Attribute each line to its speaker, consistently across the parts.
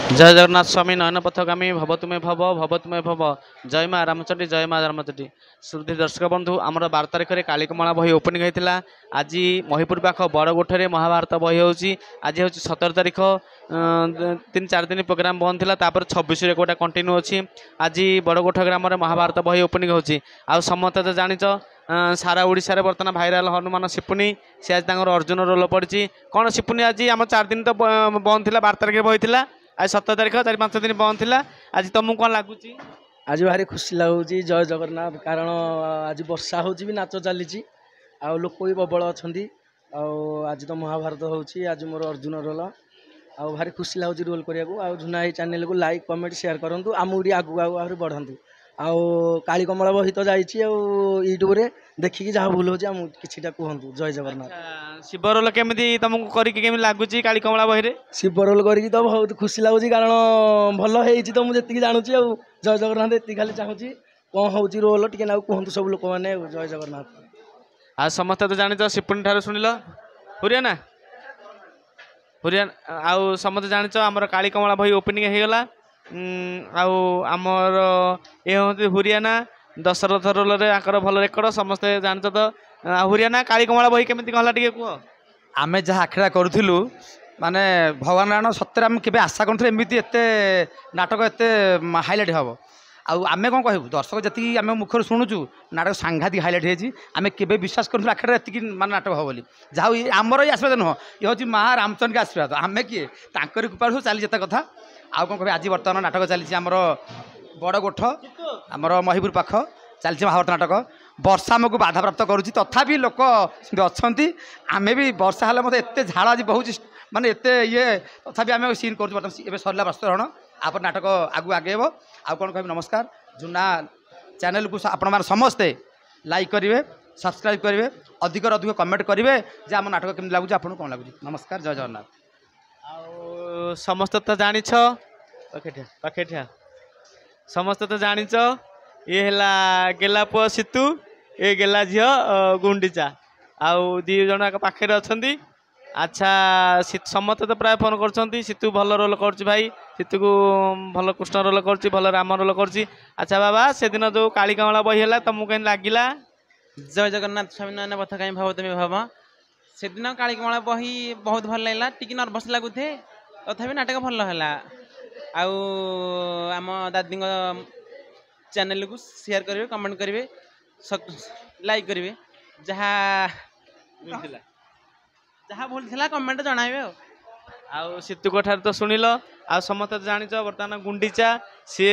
Speaker 1: जय जगन्नाथ स्वामी नयन पथगामी भव तुम्हें भव तुम्हें भव जय माँ रामचंडी जय माँ रामचंडी श्रुति दर्शक बंधु आमर 12 तारिख में कालिकमला बही ओपनिंग होता आज महिपुर पाख बड़गोठे महाभारत बही होची आज हूँ 17 तारिख 3-4 दिन प्रोग्राम बंद था तापर 26 गोटा कंटिन्यू अच्छी आज बड़गोठ ग्राम महाभारत बही ओपनिंग होची आ समस्त तो जानिच सारा ओडिशा बर्तमान भाइराल हनुमान सिपुनी सी आज अर्जुन रोल पड़ी कौन सिपुनी आज आम 4 दिन तो बंद था 12 तारिख बही था आज 17 तारिख 4-5 दिन बंद था आज तुमको कौन लगुच
Speaker 2: आज भारी खुशी लगुच जय जगन्नाथ कारण आज वर्षा हो नाच चली लोक भी प्रबल अच्छा आज तो महाभारत आज मोर अर्जुन रोल आ भारी खुशी लगुच रोल करने झुना चैनल को लाइक कमेंट शेयर करूँ आमको आगू आगू आहरी बढ़ातु काली कमला बही तो यूट्यूब रे देखिकी जहाँ भूल हो किटा कहतु जय जगन्नाथ।
Speaker 1: शिव रोल केमी तुमको करके लगुच काली कमला बही
Speaker 2: शिव रोल करके तो बहुत खुशी लगुच कारण भल हो तो मुझे जानूँ जय जगन्नाथ ये खाली चाहूँगी कौन हो रोल टे ना कहतु सब लोक मैंने जय जगन्नाथ।
Speaker 1: आ समस्त तो जान सिपुनी ठार शुणिल हुरियाना हुरियाना आउ समस्त जान आमर काली कमला बही ओपनिंग होगला आमर ये हूँ हुरियाना दशरथ रोल आकर भल रेकर्ड समस्ते जान तो हुरियाना काली कमला बही केमी कहला टे कह
Speaker 3: आमे जहाँ आखड़ा करूँ माने भगवान राण सत्य आम के आशा करूँ एमती एत नाटक एत हाइलाइट हम आमे कौन कहू दर्शक जी आम मुखर शुणुचु नाटक सांघातिक हाइलाइट होती आम के विश्वास करूँ आखड़ा एति मान नाटक हम बोली जहाँ आमर ये आशीर्वाद नुह ये हूँ माँ रामचंद्र के आशीर्वाद आमे किए तांकर कृपा चली जिते कथा आउ कौन कह आज बर्तमान नाटक चली आमर बड़ गोठ आमर महिपुर पाख चलती महाभारत नाटक वर्षा आमको बाधा प्राप्त करुँच तथापि लोक अच्छा आमे भी वर्षा है मतलब एत झाड़ आज बहुत माने एत ये तथापि आम सीन कर सरला प्रस्तरण आप नाटक आगू आगेब आउ कौन कह नमस्कार जुना चैनल को आपण समस्ते लाइक करेंगे सब्सक्राइब करेंगे अधिक अधिक कमेंट करेंगे जे आम नाटक केमी लगुच आपको कौन लगुच नमस्कार जय जगन्नाथ।
Speaker 1: आउ समस्त तो जान पाखे समस्त तो जान ये है गेला पुआ सीतु ये गेला झी गुंडीचा आउ दी जन पाखे अच्छा अच्छा समस्त तो प्राय फोन कर सीतु भल रोल कर भाई सीतु को भल कृष्ण रोल कर भल राम रोल कर अच्छा बाबा से दिन जो काली कमला बही है तुमको कहीं लगिला
Speaker 4: जय जगन्नाथ स्वामी नयन पथ कहीं भाव तुम्हें भाव से दिन काली कमला बही बहुत भल लगे टी नर्भस लगुथे तथापि नाटक भल है आम दादी चैनल को शेयर करेंगे कमेंट करेंगे लाइक करेंगे जहाँ जहाँ भूल थी कमेंट जनइबे
Speaker 1: आउ सीतु ठार तो शुणिल आ समस्त जान बर्तमान गुंडीचा सी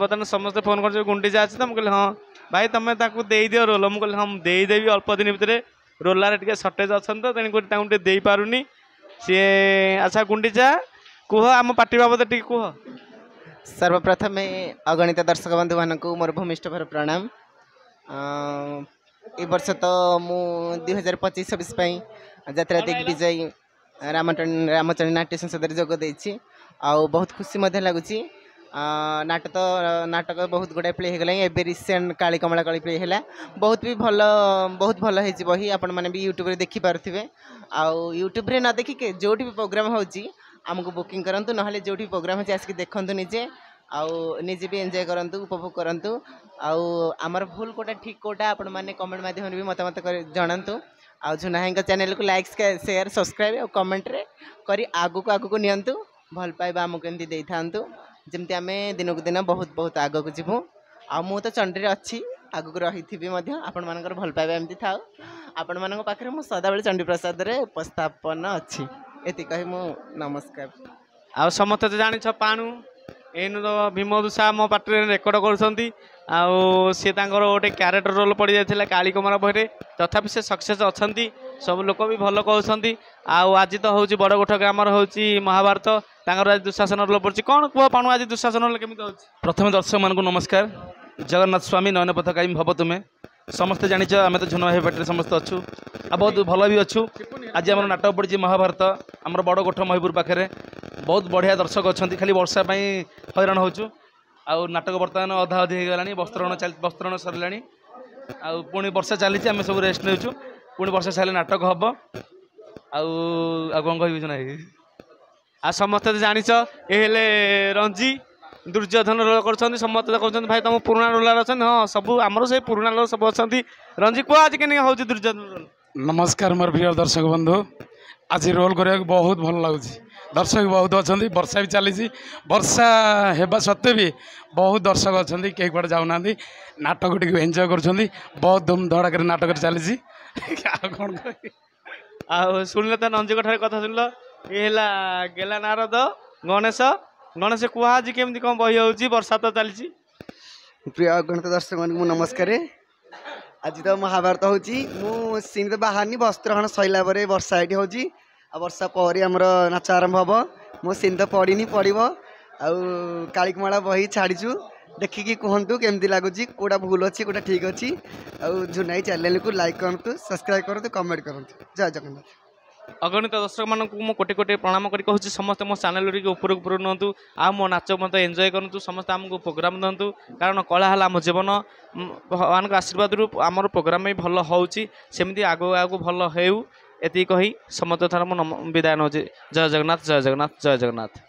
Speaker 1: बर्तमान समस्त फोन कर गुंडीचा अच्छे तो मुझे हाँ भाई तुम दे दियो रोल मुझे हाँ देदेवी अल्प दिन भितर रोलार टे सर्टेज अच्छा तो तेणुक दे पारुनी सी अच्छा गुंडीचा कह आम पार्टी बाबद टे कह
Speaker 5: सर्वप्रथम अगणित दर्शक बंधु मान मोर भूमिष्ठ भर प्रणाम ए वर्ष तो मु 2025-26 यात्रा दिग्विजय रामचंडी नाट्य संसद जोग देछि आउ बहुत खुशी लगुच नाटक बहुत गुड़ा प्ले हो गला एवं रिसेंट काली कमला काली प्ले है बहुत भल हो बही आपण मैंने भी यूट्यूब रे देखी पारे आउ यूट्यूब रे न देखिके जो भी प्रोग्राम होची आमको बुकिंग करूँ ना जो प्रोग्राम होची आसिक देखु निजे आउ निजे भी एंजॉय करूँ उपभोग करूँ आउ आमर भूल कोटा ठीक कोटा आपण मैंने कमेंट माध्यम भी मतामत जनातु आउ झुना चैनल को लाइक शेयर सब्सक्राइब और कमेंट रे करी आगु को नियंतु भल पाइबा आमको एमती दे था जमती आम दिन को दिन बहुत बहुत आग को जीवु आ मु तो चंडी अच्छी आग को रही थी आपण मानकर भल पाइबा एमती था आपण मान पाखे मु सदाबले चंडी प्रसाद रे उपस्थापन अच्छी एति कही मु नमस्कार।
Speaker 1: आउ समस्त तो जान पाणु एनु तो भीमदूषा मो पार्टी रेकर्ड कर सी गोटे क्यारेक्टर रोल पड़ जाता काली कमला बही तथापि से सक्सेस अच्छा सब लोक भी भल कहते आज तो हूँ बड़गोठ ग्राम हूँ महाभारत आज दुशासन रोल पड़ी कौन कह पाणु आज दुशासन रोल केमी हो
Speaker 6: प्रथम दर्शक मान नमस्कार जगन्नाथ स्वामी नयन पथ कहीं भव तुम्हें समस्ते जाच आम तो झुना भाई पार्टी समस्त अच्छु आ बहुत भल भी अच्छु आज आम नाटक पड़ी महाभारत आम बड़गोठ महिपुर पाखे बहुत बढ़िया दर्शक अच्छा खाली वर्षा हैरान होचु आउ नाटक बर्तमान अधा अधि हो गला वस्त्रण सरला आउ पुणी वर्षा चली आम सब रेस्ट नेचु पुणी वर्षा सारे नाटक हम आउ कौन कह
Speaker 1: आ समस्त जानिछ ए हेले रंजी दुर्योधन रोल कर समस्त कहते भाई तुम पुराणा रोलर अच्छा हाँ सब आमर से पुराणा रोल सब अच्छा रंजी कह आज के हूँ दुर्योधन रोल
Speaker 7: नमस्कार मोर प्रिय दर्शक बंधु आज रोल करने बहुत भल लगुच दर्शक बहुत अच्छा वर्षा भी चली वर्षा हेबा सत्वे भी बहुत दर्शक अच्छा कई कड़े जाऊना नाटक टी एंजय कर बहुत धूम धड़क नाटक चली कौन
Speaker 1: आ शुणिल तो रंजी कथा शुणिल ये गेला नारद गणेश गणेश कह आज केमती कौन बही हो वर्षा तो चली
Speaker 8: प्रिय गणित दर्शक मान नमस्कार आज तो महाभारत हूँ सीन तो बाहर वस्त्रहरण सैला वर्षा ये हूँ वर्षा पर आमर नाच आरंभ हम मो सीन तो पढ़ी पड़ो कालिकमाला बही छाड़ीचु देखिकी कहतु केमती लगुच कौटा भूल अच्छी कौटा ठीक अच्छी झुनाई चैनल को लाइक करूँ सब्सक्राइब करूँ कमेंट करूँ जय जगन्नाथ
Speaker 1: अगणित दर्शक मानक कोटि कोटि प्रणाम कर कहूँ समस्त मो चैनल टी ऊपर ऊपर नुहतु आ मो नाच मत एंजय करूँ समस्त आमको प्रोग्राम दिंतु कारण कला है आम जीवन भगवान आशीर्वाद आमर प्रोग्राम भी भल होमती आगो आगो भल हो कही समस्त थर विदाय नौ जय जगन्नाथ जय जगन्नाथ जय जगन्नाथ।